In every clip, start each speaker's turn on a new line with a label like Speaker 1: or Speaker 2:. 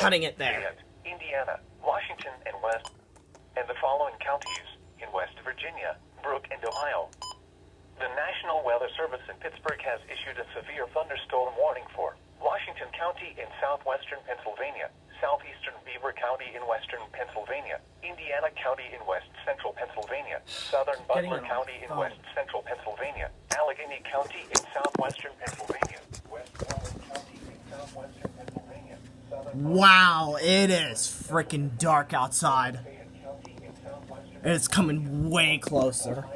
Speaker 1: cutting it there.
Speaker 2: Indiana, Washington, and West, and the following counties in West Virginia, Brooke, and Ohio. The National Weather Service in Pittsburgh has issued a severe thunderstorm warning for Washington County in southwestern Pennsylvania, southeastern Beaver County in western Pennsylvania, Indiana County in west central Pennsylvania, southern Butler County in west central Pennsylvania, Allegheny County in southwestern Pennsylvania, West Warren County in southwestern Pennsylvania,
Speaker 1: Wow, it is freaking dark outside. It's coming way closer.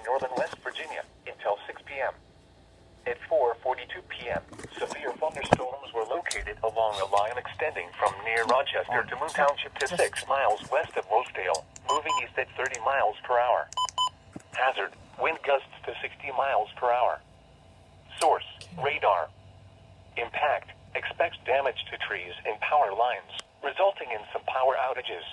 Speaker 2: Northern West Virginia until 6 p.m. At 4:42 p.m., severe thunderstorms were located along a line extending from near Rochester to Moon Township to 6 miles west of Rosedale, moving east at 30 miles per hour. Hazard, wind gusts to 60 miles per hour. Source, radar. Impact, expects damage to trees and power lines, resulting in some power outages.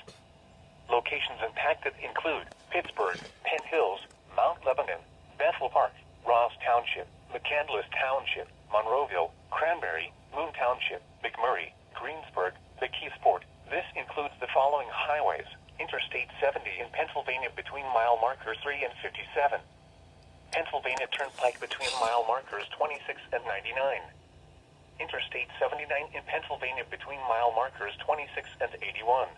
Speaker 2: Locations impacted include Pittsburgh, Penn Hills, Mount Lebanon, Bethel Park, Ross Township, McCandless Township, Monroeville, Cranberry, Moon Township, McMurray, Greensburg, McKeesport. This includes the following highways: Interstate 70 in Pennsylvania between mile markers 3 and 57. Pennsylvania Turnpike between mile markers 26 and 99. Interstate 79 in Pennsylvania between mile markers 26 and 81.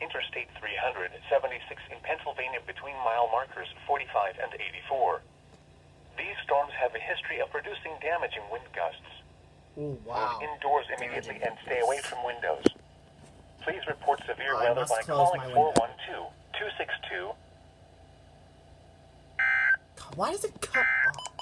Speaker 2: Interstate 376 in Pennsylvania between mile markers 45 and 84. These storms have a history of producing damaging wind gusts.
Speaker 1: Ooh, wow.
Speaker 2: Move indoors immediately and stay away from windows. Please report severe
Speaker 1: I
Speaker 2: weather
Speaker 1: must
Speaker 2: by
Speaker 1: close
Speaker 2: calling
Speaker 1: my window.
Speaker 2: 412-262.
Speaker 1: Why does it cut off?